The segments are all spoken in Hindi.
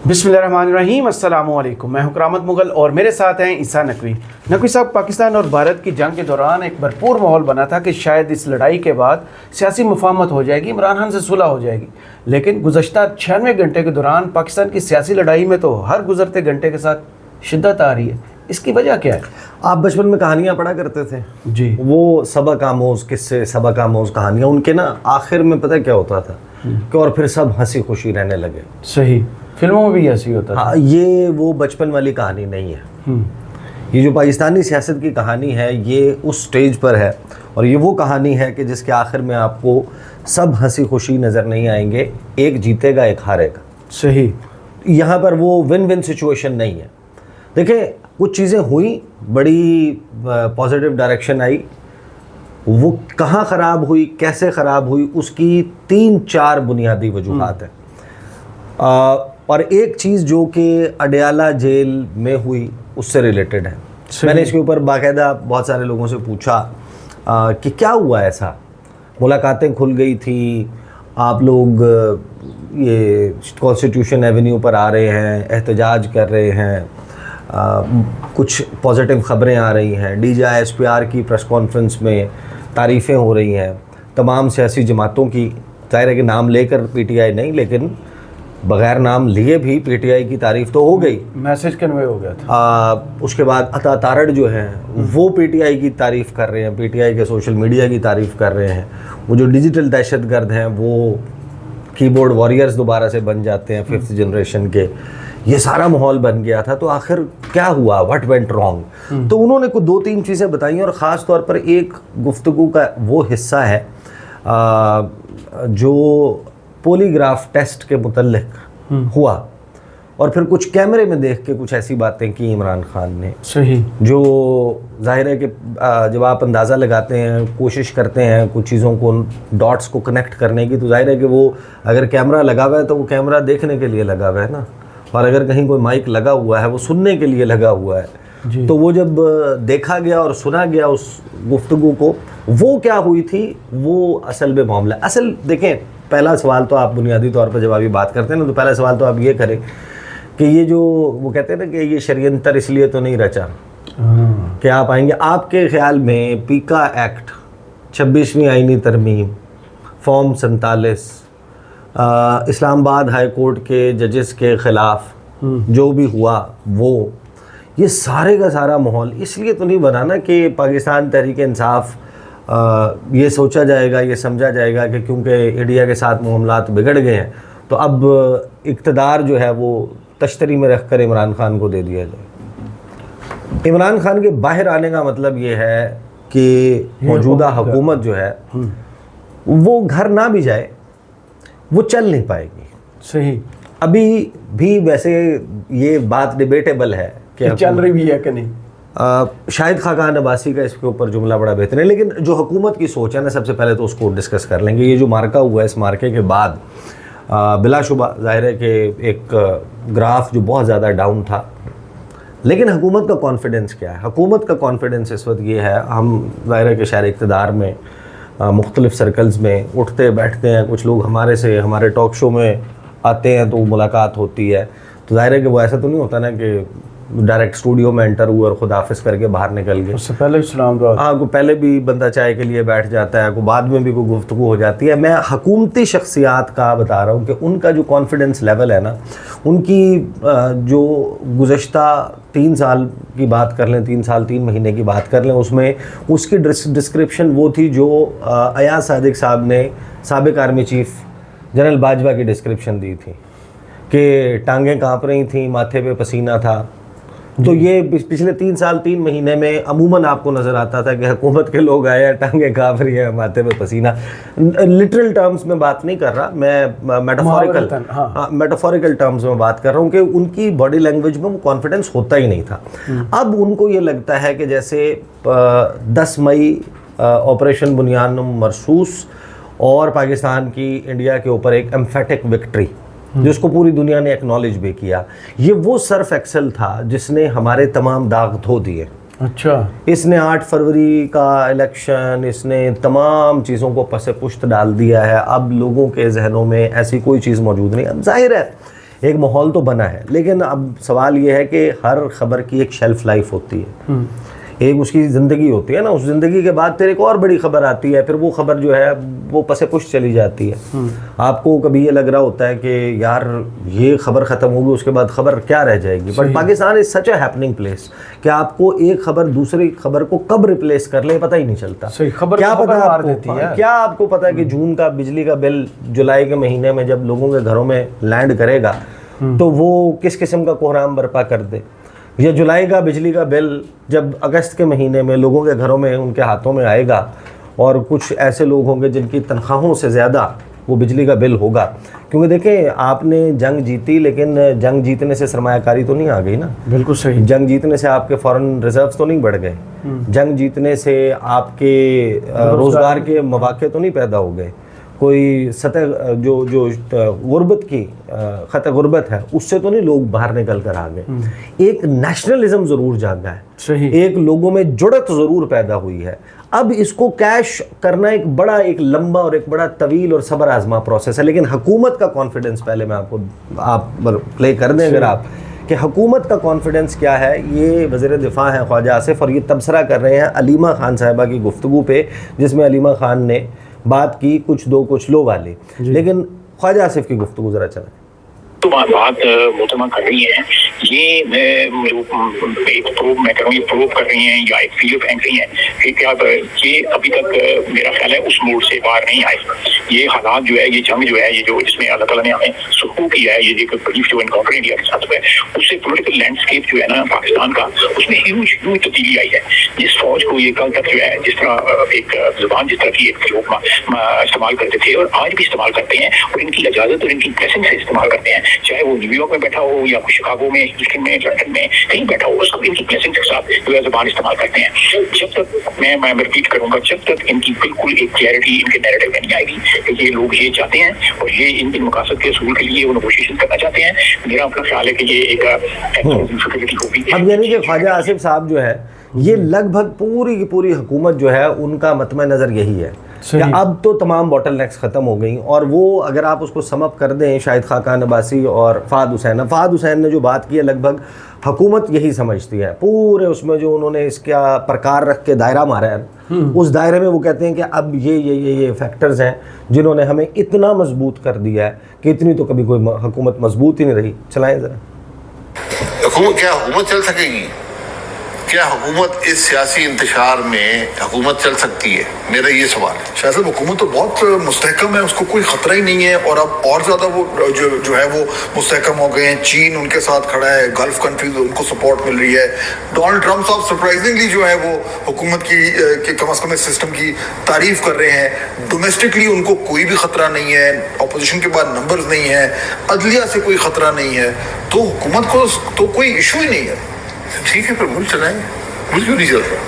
बिस्मिल्लाहिर्रहमानिर्रहीम, अस्सलामुअलैकुम। मैं हूं करामत मुगल और मेरे साथ हैं ईसा नकवी। नकवी साहब, पाकिस्तान और भारत की जंग के दौरान एक भरपूर माहौल बना था कि शायद इस लड़ाई के बाद सियासी मुफाहमत हो जाएगी, इमरान खान से सुलह हो जाएगी। लेकिन गुज़श्ता 96 घंटे के दौरान पाकिस्तान की सियासी लड़ाई में तो हर गुजरते घंटे के साथ शिद्दत आ रही है। इसकी वजह क्या है? आप बचपन में कहानियाँ पढ़ा करते थे जी, वो सबक आमोज़ किस्से, सबक आमोज़ कहानियाँ, उनके ना आखिर में पता क्या होता था कि और फिर सब हंसी खुशी रहने लगे। सही, फिल्मों में भी ऐसे ही होता था। हाँ, ये वो बचपन वाली कहानी नहीं है। ये जो पाकिस्तानी सियासत की कहानी है ये उस स्टेज पर है, और ये वो कहानी है कि जिसके आखिर में आपको सब हंसी खुशी नज़र नहीं आएंगे, एक जीतेगा एक हारेगा। सही, यहाँ पर वो विन विन सिचुएशन नहीं है। देखें, कुछ चीज़ें हुई, बड़ी पॉजिटिव डायरेक्शन आई, वो कहाँ ख़राब हुई, कैसे ख़राब हुई, उसकी 3-4 बुनियादी वजूहात हैं। और एक चीज़ जो कि अडयाला जेल में हुई उससे रिलेटेड है। मैंने इसके ऊपर बाकायदा बहुत सारे लोगों से पूछा कि क्या हुआ ऐसा। मुलाकातें खुल गई थी, आप लोग ये कॉन्स्टिट्यूशन एवेन्यू पर आ रहे हैं, एहतजाज कर रहे हैं, कुछ पॉजिटिव ख़बरें आ रही हैं, DGI-SPR की प्रेस कॉन्फ्रेंस में तारीफ़ें हो रही हैं, तमाम सियासी जमातों की, ज़ाहिर है कि नाम लेकर PTI नहीं लेकिन बग़ैर नाम लिए भी PTI की तारीफ़ तो हो गई, मैसेज कन्वे हो गया था। उसके बाद अता तारड़ जो हैं वो PTI की तारीफ़ कर रहे हैं, PTI के सोशल मीडिया की तारीफ़ कर रहे हैं। वो जो डिजिटल दहशतगर्द हैं वो कीबोर्ड वॉरियर्स दोबारा से बन जाते हैं 5th जनरेशन के। ये सारा माहौल बन गया था। तो आखिर क्या हुआ, व्हाट वेंट रॉन्ग? तो उन्होंने कुछ 2-3 चीज़ें बताई, और ख़ास तौर पर एक गुफ्तगू का वो हिस्सा है जो पॉलीग्राफ टेस्ट के मुतल्लिक हुआ, और फिर कुछ कैमरे में देख के कुछ ऐसी बातें की इमरान खान ने। सही, जो जाहिर है कि जब आप अंदाज़ा लगाते हैं, कोशिश करते हैं कुछ चीज़ों को, डॉट्स को कनेक्ट करने की, तो जाहिर है कि वो अगर कैमरा लगा हुआ है तो वो कैमरा देखने के लिए लगा हुआ है ना, और अगर कहीं कोई माइक लगा हुआ है वो सुनने के लिए लगा हुआ है। तो वो जब देखा गया और सुना गया उस गुफ्तगू को, वो क्या हुई थी, वो असल में मामला। असल देखें, पहला सवाल तो आप बुनियादी तौर पर जब अभी बात करते हैं ना, तो पहला सवाल तो आप ये करें कि ये जो वो कहते हैं ना कि ये षड्यंत्र इसलिए तो नहीं रचा कि आप आएंगे। आपके ख्याल में पीका एक्ट, 26वीं आईनी तरमीम, फॉर्म 47, इस्लामाबाद हाई कोर्ट के जजेस के ख़िलाफ़ जो भी हुआ, वो ये सारे का सारा माहौल इसलिए तो नहीं बना ना कि पाकिस्तान तहरीक इंसाफ ये सोचा जाएगा, ये समझा जाएगा कि क्योंकि इंडिया के साथ मामलात बिगड़ गए हैं तो अब इक़्तिदार जो है वो तश्तरी में रख कर इमरान खान को दे दिया जाए। इमरान खान के बाहर आने का मतलब ये है कि मौजूदा हुकूमत जो है वो घर ना भी जाए, वो चल नहीं पाएगी। सही, अभी भी वैसे ये बात डिबेटेबल है कि चल रही भी है कि नहीं। शाहिद खाकान अब्बासी का इसके ऊपर जुमला बड़ा बेहतर है, लेकिन जो हुकूमत की सोच है ना, सबसे पहले तो उसको डिस्कस कर लेंगे। ये जो मार्का हुआ है, इस मार्के के बाद बिलाशुबा ज़ाहिर है कि एक ग्राफ जो बहुत ज़्यादा डाउन था, लेकिन हुकूमत का कॉन्फिडेंस क्या है? हुकूमत का कॉन्फिडेंस इस वक्त ये है, हम ज़ाहिर है कि शहर इक़्तिदार में मुख्तलिफ़ सर्कल्स में उठते बैठते हैं, कुछ लोग हमारे से हमारे टॉक शो में आते हैं तो मुलाकात होती है, तो ज़ाहिर है कि वो ऐसा तो नहीं होता ना कि डायरेक्ट स्टूडियो में एंटर हुए और खुदाफिज करके बाहर निकल गए। उससे पहले सलाम दुआ। हाँ, को पहले भी बंदा चाय के लिए बैठ जाता है, को बाद में भी कोई गुफ्तगू हो जाती है। मैं हुकूमती शख्सियात का बता रहा हूँ कि उनका जो कॉन्फिडेंस लेवल है ना, उनकी जो गुज़श्ता 3 साल की बात कर लें, 3 साल 3 महीने की बात कर लें, उसमें उसकी डिस्क्रिप्शन वो थी जो अयाज सादिक साहब ने साबिक आर्मी चीफ जनरल बाजवा की डिस्क्रिप्शन दी थी कि टांगें काँप रही थी, माथे पे पसीना था। तो ये पिछले 3 साल 3 महीने में अमूमन आपको नज़र आता था कि हुकूमत के लोग आए हैं, टांगें काँप रही है, माथे पे पसीना। लिटरल टर्म्स में बात नहीं कर रहा मैं, मेटाफोरिकल टर्म्स में बात कर रहा हूँ कि उनकी बॉडी लैंग्वेज में वो कॉन्फिडेंस होता ही नहीं था। अब उनको ये लगता है कि जैसे 10 मई ऑपरेशन बुनियान मरसूस और पाकिस्तान की इंडिया के ऊपर एक एम्फेटिक विक्ट्री जिसको पूरी दुनिया ने एक्नॉलेज भी किया, ये वो सर्फ एक्सेल था जिसने हमारे तमाम दाग धो दिए। अच्छा, इसने 8 फरवरी का इलेक्शन, इसने तमाम चीज़ों को पसे पुश्त डाल दिया है। अब लोगों के जहनों में ऐसी कोई चीज़ मौजूद नहीं। अब जाहिर है एक माहौल तो बना है, लेकिन अब सवाल ये है कि हर खबर की एक शेल्फ लाइफ होती है, एक उसकी ज़िंदगी होती है ना, उस ज़िंदगी के बाद तेरे को और बड़ी खबर आती है, फिर वो खबर जो है वो पसे पुश चली जाती है। आपको कभी ये लग रहा होता है कि यार ये खबर ख़त्म होगी, उसके बाद खबर क्या रह जाएगी, but Pakistan is such a happening place कि आपको एक खबर दूसरी खबर को कब रिप्लेस कर ले पता ही नहीं चलता। खबर क्या खबर पता मार आपको, देती है। क्या आपको पता है कि जून का बिजली का बिल जुलाई के महीने में जब लोगों के घरों में लैंड करेगा तो वो किस किस्म का कोहराम बर्पा कर दे, या जुलाई का बिजली का बिल जब अगस्त के महीने में लोगों के घरों में उनके हाथों में आएगा और कुछ ऐसे लोग होंगे जिनकी तनख्वाहों से ज़्यादा वो बिजली का बिल होगा। क्योंकि देखें, आपने जंग जीती, लेकिन जंग जीतने से सरमायाकारी तो नहीं आ गई ना। बिल्कुल सही। जंग जीतने से आपके फॉरेन रिजर्व्स तो नहीं बढ़ गए, जंग जीतने से आपके रोज़गार के मौके तो नहीं पैदा हो गए, कोई सतह जो गुर्बत की ख़त गुर्बत है उससे तो नहीं लोग बाहर निकल कर आ गए। एक नेशनलिज्म ज़रूर जागा है, सही, एक लोगों में जुड़त ज़रूर पैदा हुई है। अब इसको कैश करना एक बड़ा, एक लंबा और एक बड़ा तवील और सब्र आजमा प्रोसेस है, लेकिन हुकूमत का कॉन्फिडेंस पहले मैं आपको आप प्ले कर दें अगर आप, कि हुकूमत का कॉन्फिडेंस क्या है। ये वज़ीर दिफा हैं ख्वाजा आसिफ, और ये तबसरा कर रहे हैं अलीमा खान साहिबा की गुफ्तगू पे, जिसमें अलीमा खान ने बात की कुछ दो कुछ लो वाली, लेकिन ख्वाजा आसिफ की गुफ्तगू ज़रा चलें। तो बात मोहतरमा कर रही है, ये एक प्रूव मैं करूँ, ये प्रूव कर रही हैं या एक फील्ड फेंक रही हैं कि क्या ये अभी तक मेरा ख्याल है उस मोड से बाहर नहीं आए। ये हालात जो है, ये जंग जो है, ये जो इसमें अल्लाह ताला ने हमें सुकून किया है, ये एक ब्रीफ जो इनकाउंटर इंडिया के साथ हुआ है, उससे पॉलिटिकल लैंडस्केप जो है ना पाकिस्तान का, उसमें ह्यूज तब्दीली आई है। जिस फौज को ये कल तक जो है, जिस तरह एक जुबान जिस तरह की एक लोग इस्तेमाल करते थे और आज भी इस्तेमाल करते हैं, और इनकी इजाज़त और इनकी ब्लेसिंग से इस्तेमाल करते हैं, चाहे वो न्यूयॉर्क में बैठा हो या शिकागो में, ह्यूस्टन में, लंदन में कहीं बैठा हो, उसको इनकी ब्लेसिंग के साथ जो है जुबान इस्तेमाल करते हैं। जब तक मैं रिपीट करूंगा, जब तक इनकी बिल्कुल एक क्लैरिटी इनके नैरेटिव में नहीं आएगी कि ये लोग ये चाहते हैं और ये इन मकासद के असूल के लिए वो नेगोशिएशन करना चाहते हैं, मेरा अपना ख्याल है कि ये एक होगी। अब यानी कि ख्वाजा आसिफ साहब जो है, ये लगभग पूरी की पूरी हुकूमत जो है उनका मतम नज़र यही है कि अब तो तमाम बॉटल नेक्स ख़त्म हो गई। और वो अगर आप उसको समअप कर दें, शाहिद खाकान अब्बासी और फ़ाद हुसैन ने जो बात की है, लगभग हुकूमत यही समझती है। पूरे उसमें जो उन्होंने इसका प्रकार रख के दायरा मारा है, उस दायरे में वो कहते हैं कि अब ये फैक्टर्स हैं जिन्होंने हमें इतना मजबूत कर दिया है कि इतनी तो कभी कोई हुकूमत मजबूत ही नहीं रही। चलाएं ज़रा। क्या हुकूमत चल सकेगी? क्या हुकूमत इस सियासी इंतशार में हुकूमत चल सकती है? मेरा ये सवाल है। शायद हुकूमत तो बहुत मुस्तहकम है, उसको कोई ख़तरा ही नहीं है, और अब और ज़्यादा वो जो है वो मुस्तहकम हो गए हैं। चीन उनके साथ खड़ा है, गल्फ कंट्रीज उनको सपोर्ट मिल रही है। डोनाल्ड ट्रंप साहब सरप्राइजिंगली जो है वो हुकूमत की कम अज़ कम इस सिस्टम की तारीफ़ कर रहे हैं। डोमेस्टिकली उनको कोई भी ख़तरा नहीं है, अपोजिशन के बाद नंबर्स नहीं है, अदलिया से कोई ख़तरा नहीं है, तो हुकूमत को तो कोई इशू ही नहीं है। ठीक है, फिर मुल्क चलाएंगे। मुल्क क्यों नहीं चल रहा?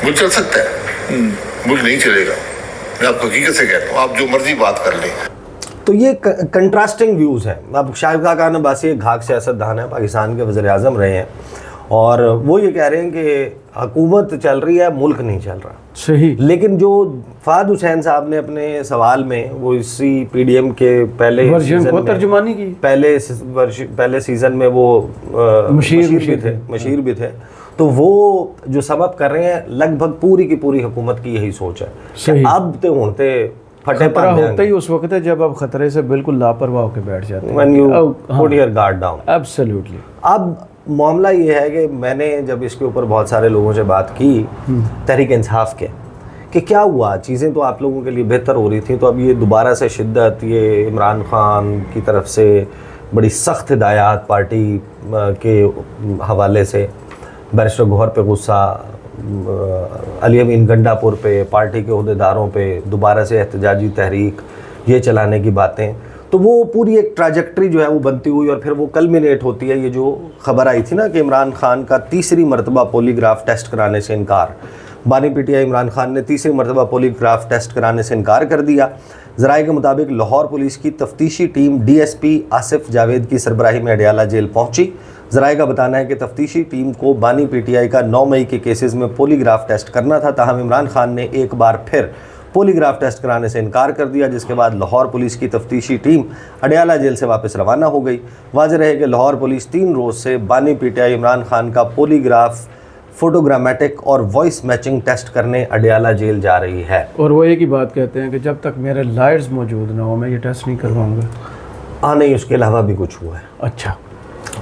मुल्क चल सकता है, मुल्क नहीं चलेगा। मैं आपको हकीकत से कहता हूँ, आप जो मर्जी बात कर लें। तो ये कंट्रास्टिंग व्यूज़ हैं। अब शाहिद खाकान अब्बासी एक घाक सियासतदान है, पाकिस्तान के वज़ीर आज़म रहे हैं, और वो ये कह रहे हैं कि हुकूमत चल रही है, मुल्क नहीं चल रहा। सही। लेकिन जो फ़ाद हुसैन साहब ने अपने सवाल में, वो इसी पीडीएम के पहले वर्जन को तर्जुमानी की, पहले सीज़न में वो मशीर भी थे, तो वो जो सबब कर रहे हैं, लगभग पूरी की पूरी हुकूमत की यही सोच है कि अब तो होते खतरा होता ही उस वक्त है जब आप खतरे से बिल्कुल लापरवाह होकर बैठ जाते हैं। When you put your guard down. Absolutely. अब मामला ये है कि मैंने जब इसके ऊपर बहुत सारे लोगों से बात की तहरीक इंसाफ के, कि क्या हुआ, चीज़ें तो आप लोगों के लिए बेहतर हो रही थी, तो अब ये दोबारा से शिद्दत, ये इमरान खान की तरफ से बड़ी सख्त हिदायत पार्टी के हवाले से, बैरिस्टर गौहर पे गुस्सा, अली अमीन गंडापुर पे, पार्टी के अहदेदारों पे दोबारा से एहतजाजी तहरीक ये चलाने की बातें, तो वो पूरी एक ट्रैजेक्टरी जो है वो बनती हुई और फिर वो कल्मिनेट होती है। ये जो खबर आई थी ना कि इमरान खान का तीसरी मरतबा पॉलीग्राफ टेस्ट कराने से इनकार, बानी पीटीआई इमरान खान ने तीसरी मरतबा पॉलीग्राफ टेस्ट कराने से इनकार कर दिया। ज़राए के मुताबिक लाहौर पुलिस की तफ्तीशी टीम DSP आसिफ जावेद की सरबराही में अडियाला जेल पहुंची। ज़राए का बताना है कि तफ्तीशी टीम को बानी पीटीआई का 9 मई के केसेस में पॉलीग्राफ टेस्ट करना था, ताहम इमरान खान ने एक बार फिर पॉलीग्राफ टेस्ट कराने से इनकार कर दिया, जिसके बाद लाहौर पुलिस की तफ्तीशी टीम अडयाला जेल से वापस रवाना हो गई। वाज़ेह रहे कि लाहौर पुलिस 3 रोज़ से बानी पीटीआई इमरान खान का पॉलीग्राफ, फोटोग्रामेटिक और वॉइस मैचिंग टेस्ट करने अडयाला जेल जा रही है। और वो एक ही बात कहते हैं कि जब तक मेरे लायर्स मौजूद ना हो मैं ये टेस्ट नहीं करवाऊंगा। हाँ नहीं, उसके अलावा भी कुछ हुआ है। अच्छा,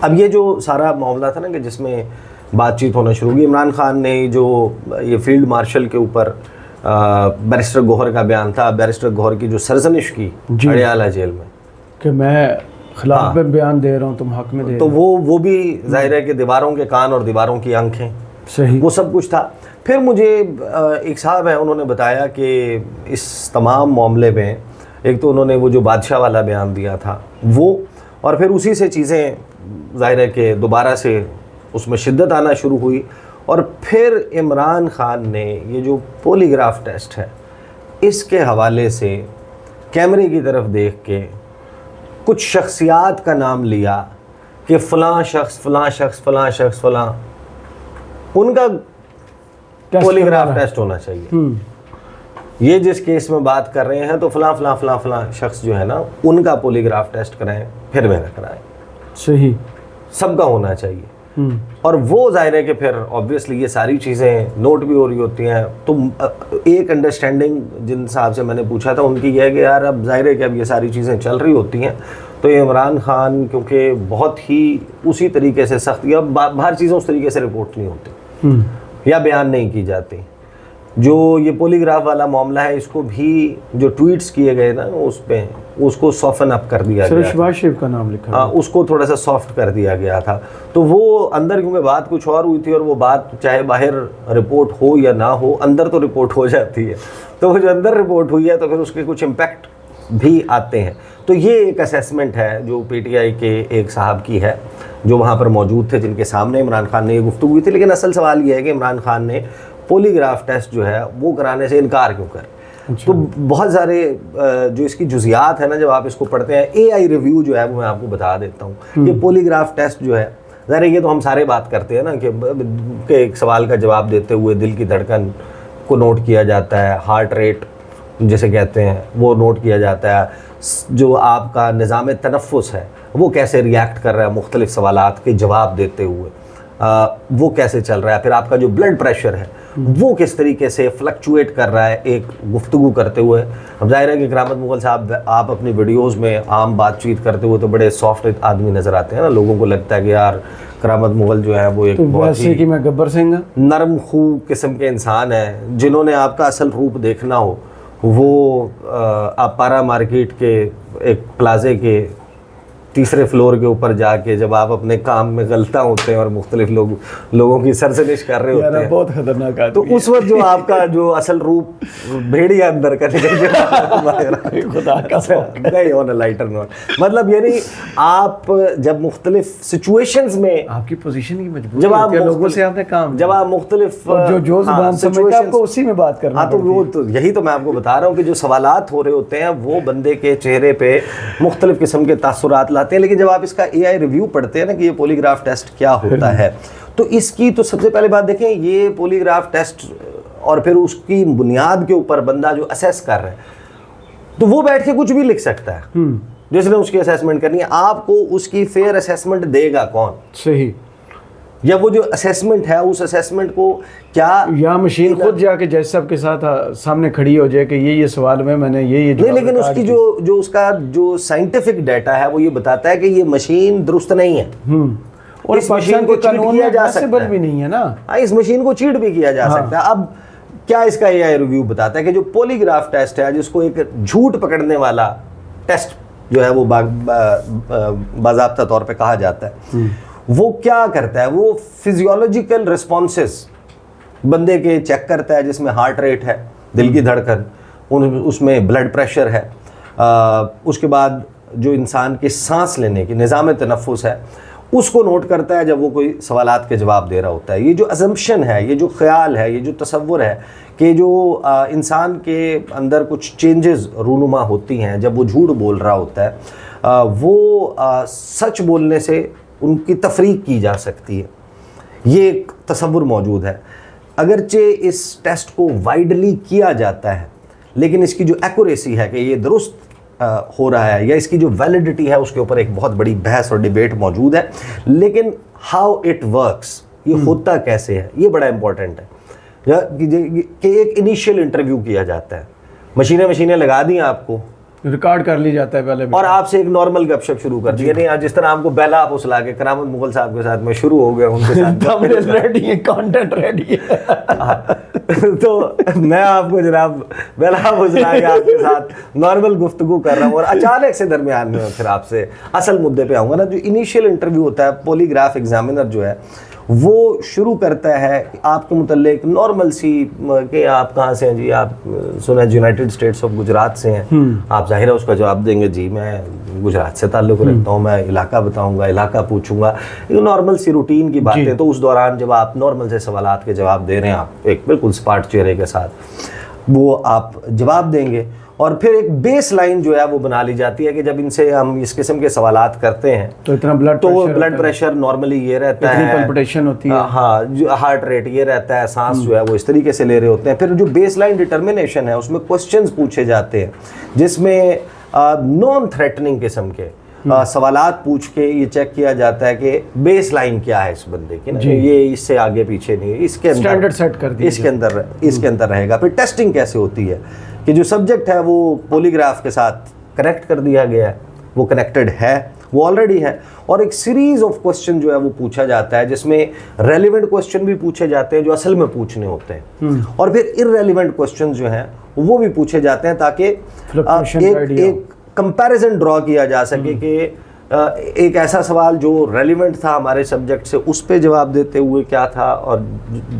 अब ये जो सारा मामला था ना कि जिसमें बातचीत होना शुरू हुई, इमरान खान ने जो ये फील्ड मार्शल के ऊपर बैरिस्टर गौहर का बयान था, बैरिस्टर गौहर की जो सरजनिश की अडयाला जेल में कि मैं खिलाफ में बयान दे रहा हूँ, तुम हक में दे तो वो भी जाहिर है कि दीवारों के कान और दीवारों की आंखें, सही, वो सब कुछ था। फिर मुझे एक साहब हैं, उन्होंने बताया कि इस तमाम मामले में एक तो उन्होंने वो जो बादशाह वाला बयान दिया था वो, और फिर उसी से चीज़ें जाहिर है कि दोबारा से उसमें शिद्दत आना शुरू हुई। और फिर इमरान खान ने ये जो पॉलीग्राफ टेस्ट है इसके हवाले से कैमरे की तरफ देख के कुछ शख्सियात का नाम लिया कि फ़लाँ शख्स फ़लाँ शख्स फ़लाँ शख्स फ़लाँ, उनका पॉलीग्राफ टेस्ट होना चाहिए। ये जिस केस में बात कर रहे हैं तो फ़लाँ फ़लाँ फ़लाँ फ़लाँ शख्स जो है ना उनका पॉलीग्राफ टेस्ट कराएं, फिर मेरा कराएं, सही, सबका होना चाहिए। और वो जाहिर है कि फिर ऑब्वियसली ये सारी चीज़ें नोट भी हो रही होती हैं। तो एक अंडरस्टैंडिंग जिन साहब से मैंने पूछा था उनकी यह है कि यार अब जाहिर है कि अब ये सारी चीज़ें चल रही होती हैं तो इमरान खान क्योंकि बहुत ही उसी तरीके से सख्त, या बाहर चीज़ें उस तरीके से रिपोर्ट नहीं होती या बयान नहीं की जाती। जो ये पॉलीग्राफ वाला मामला है इसको भी जो ट्वीट्स किए गए ना उस पे उसको सॉफ्टन अप कर दिया गया, शहबाज शरीफ का नाम लिखा, हाँ उसको थोड़ा सा सॉफ्ट कर दिया गया था। तो वो अंदर क्योंकि बात कुछ और हुई थी और वो बात चाहे बाहर रिपोर्ट हो या ना हो अंदर तो रिपोर्ट हो जाती है, तो वो जो अंदर रिपोर्ट हुई है तो फिर उसके कुछ इम्पैक्ट भी आते हैं। तो ये एक असेसमेंट है जो पीटीआई के एक साहब की है जो वहाँ पर मौजूद थे, जिनके सामने इमरान खान ने ये गुफ्तगू हुई थी। लेकिन असल सवाल ये है कि इमरान खान ने पॉलीग्राफ टेस्ट जो है वो कराने से इनकार क्यों कर। तो बहुत सारे जो इसकी जुजियात है ना, जब आप इसको पढ़ते हैं, एआई रिव्यू जो है वो मैं आपको बता देता हूँ। ये पॉलीग्राफ टेस्ट जो है ज़रा, ये तो हम सारे बात करते हैं ना कि एक सवाल का जवाब देते हुए दिल की धड़कन को नोट किया जाता है, हार्ट रेट जिसे कहते हैं वो नोट किया जाता है, जो आपका निज़ाम तनफ़ुस है वो कैसे रिएक्ट कर रहा है मुख्तलिफ़ सवालात के जवाब देते हुए, वो कैसे चल रहा है, फिर आपका जो ब्लड प्रेशर है वो किस तरीके से फ्लक्चुएट कर रहा है एक गुफ्तगू करते हुए। अब जाहिर है कि करामत मुगल साहब आप अपनी वीडियोस में आम बातचीत करते हुए तो बड़े सॉफ्ट आदमी नज़र आते हैं ना, लोगों को लगता है कि यार करामत मुगल जो है वो एक तो बहुत ही कि मैं गब्बर सिंह नरम खू किस्म के इंसान है। जिन्होंने आपका असल रूप देखना हो वो आप पारा मार्केट के एक प्लाजे के तीसरे फ्लोर के ऊपर जाके जब आप अपने काम में गलता होते हैं और मुख्तलिफ लोगों की सरजनिश कर रहे होते हैं, बहुत खतरनाक आदमी, तो उस वक्त जो आपका जो असल रूप भेड़िया अंदर का खुदा का नहीं ऑन अ लाइटर नोट, मतलब यानी आप जब मुख्तलिफ सिचुएशंस में आपकी पोजीशन की मजबूरी जब आप लोगों से आपने काम, जब आप मुख्तलिफ जो ज़ुबान समझता है आपको उसी में बात करना। हाँ, तो वो तो यही तो मैं आपको बता रहा हूँ कि जो सवालात हो रहे होते हैं वो बंदे के चेहरे पे मुख्तलिफ किस्म के तासुरात लाते हैं। लेकिन जब आप इसका एआई रिव्यू पढ़ते हैं ना कि ये पॉलीग्राफ टेस्ट क्या होता है, तो इसकी तो सबसे पहले बात देखें, ये पॉलीग्राफ टेस्ट और फिर उसकी बुनियाद के ऊपर बंदा जो असेस कर रहा है तो वो बैठ के कुछ भी लिख सकता है जिसने उसकी असेसमेंट करनी है। आपको उसकी फेयर असेसमेंट देगा कौन? सही, या वो जो असेसमेंट है उस असेसमेंट को क्या या मशीन खुद जाके जज साहब के साथ सामने खड़ी हो जाए कि ये सवाल में मैंने ये नहीं, लेकिन उसकी जो उसका जो साइंटिफिक डाटा है वो ये बताता है कि ये मशीन दुरुस्त नहीं है और इस मशीन को चीट किया जा सकता है भी नहीं है ना। हाँ, इस मशीन को चीट भी किया जा सकता है। अब क्या इसका एआई रिव्यू बताता है कि जो पॉलीग्राफ टेस्ट है जिसको एक झूठ पकड़ने वाला टेस्ट जो है वो बाज़ाब्ता तौर पे कहा जाता है, वो क्या करता है, वो फिजियोलॉजिकल रिस्पॉन्सेस बंदे के चेक करता है, जिसमें हार्ट रेट है, दिल की धड़कन, उसमें ब्लड प्रेशर है, उसके बाद जो इंसान के सांस लेने की निज़ाम तनफ़ुस है उसको नोट करता है जब वो कोई सवालात के जवाब दे रहा होता है। ये जो अजम्पशन है, ये जो ख्याल है, ये जो तसव्वुर है कि जो इंसान के अंदर कुछ चेंजेस रूनुमा होती हैं जब वो झूठ बोल रहा होता है, वो सच बोलने से उनकी तफरीक की जा सकती है, ये एक तसव्वुर मौजूद है। अगरचे इस टेस्ट को वाइडली किया जाता है लेकिन इसकी जो एक्यूरेसी है कि ये दुरुस्त हो रहा है या इसकी जो वैलिडिटी है उसके ऊपर एक बहुत बड़ी बहस और डिबेट मौजूद है। लेकिन हाउ इट वर्क्स, ये होता कैसे है, ये बड़ा इंपॉर्टेंट है। कि एक इनिशियल इंटरव्यू किया जाता है, मशीनें लगा दी आपको, रिकॉर्ड कर ली जाता है पहले और आपसे एक नॉर्मल गपशप शुरू कर दी। नहीं, जिस तरह आपको बेला आप उछला के करामत मुगल साहब के साथ में शुरू हो गया, उनके साथ रेडी है, कंटेंट रेडी है। तो मैं आपको जनाब बेला उछला के आपके साथ नॉर्मल गुफ्तगू कर रहा हूँ और अचानक से दरमियान में फिर आपसे असल मुद्दे पे आऊँगा ना। जो इनिशियल इंटरव्यू होता है, पॉलीग्राफ एग्जामिनर जो है वो शुरू करता है आपके मुतल्लिक नॉर्मल सी कि आप कहाँ से हैं जी, आप सुना यूनाइटेड स्टेट्स ऑफ गुजरात से हैं, आप जाहिर है उसका जवाब देंगे जी मैं गुजरात से ताल्लुक़ रखता हूँ, मैं इलाका बताऊँगा, इलाका पूछूंगा, ये नॉर्मल सी रूटीन की बातें। तो उस दौरान जब आप नॉर्मल से सवालात के जवाब दे रहे हैं, आप एक बिल्कुल स्पार्ट चेहरे के साथ वो आप जवाब देंगे और फिर एक बेस लाइन जो है वो बना ली जाती है कि जब इनसे हम इस किस्म के सवालात करते हैं तो इतना ब्लड प्रेशर नॉर्मली ये रहता है, पल्पिटेशन होती है, हाँ, जो हार्ट रेट ये रहता है, सांस जो है वो इस तरीके से ले रहे होते हैं। फिर जो बेस लाइन डिटर्मिनेशन है उसमें क्वेश्चंस पूछे जाते हैं जिसमें नॉन थ्रेटनिंग किस्म के सवालात पूछ के ये चेक किया जाता है कि बेस लाइन क्या है इस बंदे की ना, ये इससे आगे पीछे नहीं है, इसके अंदर स्टैंडर्ड सेट कर दिया, इसके अंदर रहेगा। फिर टेस्टिंग कैसे होती है कि जो सब्जेक्ट है वो पॉलीग्राफ के साथ कनेक्ट कर दिया गया है, वो कनेक्टेड है, वो ऑलरेडी है, और एक सीरीज ऑफ क्वेश्चन जो है वो पूछा जाता है जिसमें रेलिवेंट क्वेश्चन भी पूछे जाते हैं जो असल में पूछने होते हैं, और फिर इररेलिवेंट क्वेश्चन जो हैं वो भी पूछे जाते हैं ताकि एक कंपैरिजन ड्रॉ किया जा सके कि एक ऐसा सवाल जो रेलिवेंट था हमारे सब्जेक्ट से उस पे जवाब देते हुए क्या था और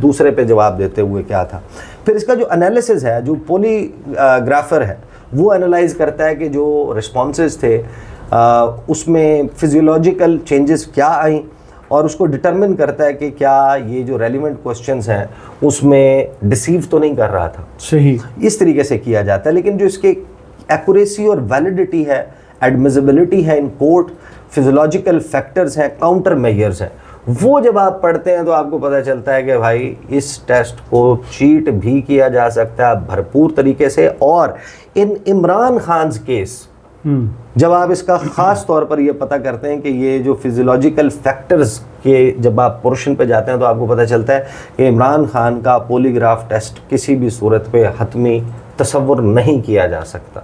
दूसरे पे जवाब देते हुए क्या था। फिर इसका जो एनालिसिस है, जो पॉलीग्राफर है वो एनालाइज करता है कि जो रिस्पॉन्सेज थे उसमें फिजियोलॉजिकल चेंजेस क्या आई और उसको डिटरमिन करता है कि क्या ये जो रेलिवेंट क्वेश्चंस हैं उसमें डिसीव तो नहीं कर रहा था। सही, इस तरीके से किया जाता है। लेकिन जो इसके एक्यूरेसी और वैलिडिटी है, एडमिसिबिलिटी है इन कोर्ट, फिजियोलॉजिकल फैक्टर्स हैं, काउंटर मेजर्स हैं, वो जब आप पढ़ते हैं तो आपको पता चलता है कि भाई इस टेस्ट को चीट भी किया जा सकता है भरपूर तरीके से। और इन इमरान खान केस जब आप इसका ख़ास तौर पर ये पता करते हैं कि ये जो फिजियोलॉजिकल फैक्टर्स के जब आप पोर्शन पे जाते हैं तो आपको पता चलता है कि इमरान खान का पॉलीग्राफ टेस्ट किसी भी सूरत पे हतमी तसव्वुर नहीं किया जा सकता।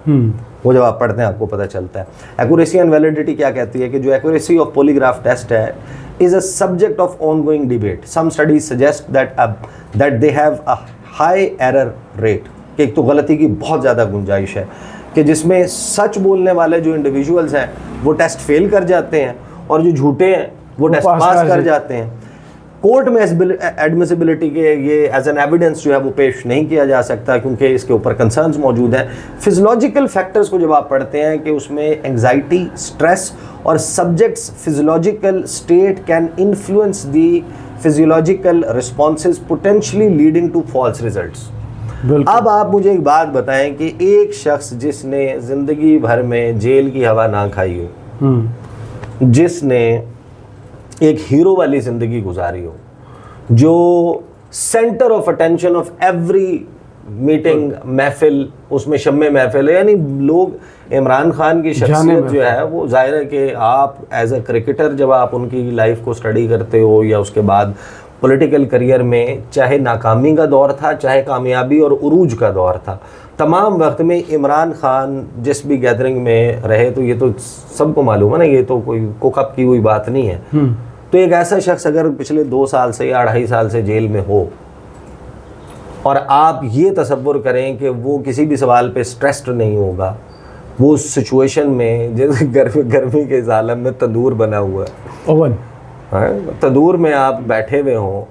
वो जब आप पढ़ते हैं आपको पता चलता है। एक्यूरेसी एंड वैलिडिटी क्या कहती है कि जो एक्यूरेसी ऑफ पॉलीग्राफ टेस्ट है is a subject of ongoing debate. Some studies suggest that they have a high error rate, कि एक तो गलती की बहुत ज़्यादा गुंजाइश है कि जिसमें सच बोलने वाले जो इंडिविजुअल्स हैं वो टेस्ट फेल कर जाते हैं और जो झूठे हैं वो टेस्ट पास कर जाते हैं। कोर्ट में एडमिसिबिलिटी के ये एज एन एविडेंस जो है वो पेश नहीं किया जा सकता क्योंकि इसके ऊपर कंसर्न्स मौजूद हैं। फिजियोलॉजिकल फैक्टर्स को जब आप पढ़ते हैं कि उसमें एंग्जाइटी, स्ट्रेस और subjects physiological state can influence the physiological responses potentially leading to false results. अब आप मुझे एक बात बताएं कि एक शख्स जिसने ज़िंदगी भर में जेल की हवा ना खाई हो, जिसने एक हीरो वाली ज़िंदगी गुजारी हो, जो centre of attention of every meeting महफिल उसमें शम्मे महफिल है, यानी लोग इमरान खान की शख्सियत जो है वो जाहिर है कि आप एज अ क्रिकेटर जब आप उनकी लाइफ को स्टडी करते हो या उसके बाद पॉलिटिकल करियर में चाहे नाकामी का दौर था चाहे कामयाबी और उरूज का दौर था, तमाम वक्त में इमरान खान जिस भी गैदरिंग में रहे तो ये तो सबको मालूम है ना, ये तो कोई कुकअप की हुई बात नहीं है। तो एक ऐसा शख्स अगर पिछले 2 साल से या 2.5 साल से जेल में हो और आप ये तसव्वुर करें कि वो किसी भी सवाल पे स्ट्रेस्ड नहीं होगा, वो उस सिचुएशन में जैसे गर्मी के इस आलम में तंदूर बना हुआ है, ओवन तंदूर में आप बैठे हुए हों,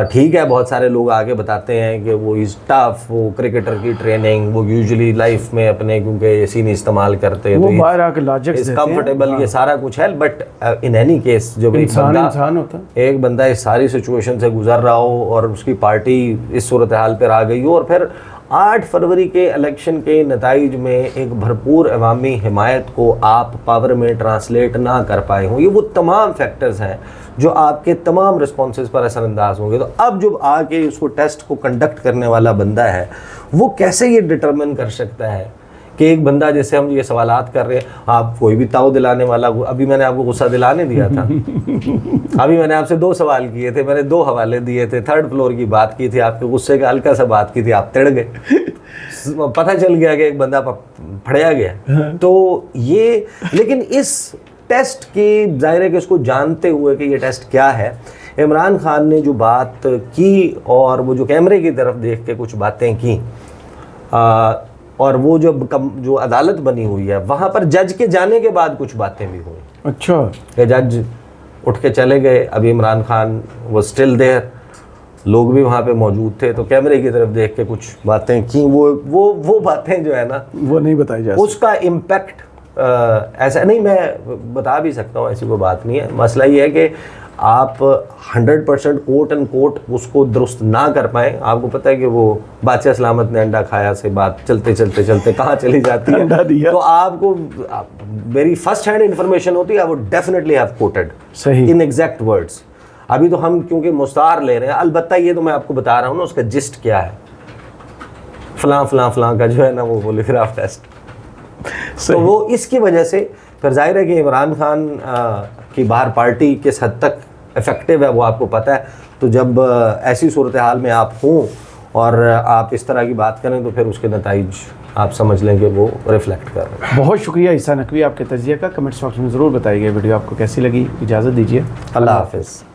ठीक है बहुत सारे लोग आगे बताते हैं कि वो इस टफ, वो क्रिकेटर की ट्रेनिंग वो यूजुअली लाइफ में अपने क्योंकि एसी नहीं इस्तेमाल करते वो बाहर आके लॉजिक देते हैं, कंफर्टेबल ये सारा कुछ है। बट इन एनी केस जो इंसान होता है, एक बंदा इस सारी सिचुएशन से गुजर रहा हो और उसकी पार्टी इस सूरत हाल पर आ गई हो और फिर 8 फरवरी के इलेक्शन के नताइज में एक भरपूर अवामी हिमायत को आप पावर में ट्रांसलेट ना कर पाए हों, ये वो तमाम फैक्टर्स हैं जो आपके तमाम रिस्पॉन्सेज पर असरअंदाज होंगे। तो अब जब आके उसको टेस्ट को कंडक्ट करने वाला बंदा है वो कैसे ये डिटरमिन कर सकता है कि एक बंदा, जैसे हम ये सवालात कर रहे हैं, आप कोई भी ताव दिलाने वाला, अभी मैंने आपको गुस्सा दिलाने दिया था, अभी मैंने आपसे 2 सवाल किए थे, मैंने 2 हवाले दिए थे, 3rd फ्लोर की बात की थी, आपके गुस्से का हल्का सा बात की थी, आप तिड़ गए, पता चल गया कि एक बंदा फड़या गया। तो ये, लेकिन इस टेस्ट की, जाहिर है कि उसको जानते हुए कि ये टेस्ट क्या है, इमरान खान ने जो बात की और वो जो कैमरे की तरफ देख के कुछ बातें की, और वो जो अदालत बनी हुई है वहाँ पर जज के जाने के बाद कुछ बातें भी हुई। अच्छा, कि जज उठ के चले गए, अभी इमरान खान वो स्टिल देयर, लोग भी वहाँ पे मौजूद थे, तो कैमरे की तरफ देख के कुछ बातें की। वो बातें जो है ना, वो नहीं बताई जा सकती। उसका इम्पैक्ट ऐसा नहीं, मैं बता भी सकता हूँ, ऐसी कोई बात नहीं है। मसला ये है कि आप 100% कोट एंड कोट उसको दुरुस्त ना कर पाएँ। आपको पता है कि वो बादशाह सलामत ने अंडा खाया से बात चलते चलते चलते कहाँ चली जाती है। अंडा दिया। तो आपको मेरी फर्स्ट हैंड इन्फॉर्मेशन होती है, I would definitely have coated सही इन एग्जैक्ट वर्ड्स। अभी तो हम क्योंकि मुस्तार ले रहे हैं, अलबत्ता ये तो मैं आपको बता रहा हूँ ना, उसका जिस्ट क्या है, फलां फलां फलां का जो है ना वो पॉलीग्राफ टेस्ट। तो वो इसकी वजह से फिर जाहिर है कि इमरान खान की बाहर पार्टी किस हद तक इफेक्टिव है वो आपको पता है। तो जब ऐसी सूरत हाल में आप हों और आप इस तरह की बात करें तो फिर उसके नताइज आप समझ लेंगे वो रिफ्लेक्ट कर रहे हैं। बहुत शुक्रिया ईसा नकवी आपके तजिया का। कमेंट्स बॉक्स में ज़रूर बताइए वीडियो आपको कैसी लगी। इजाज़त दीजिए, अल्लाह हाफिज़।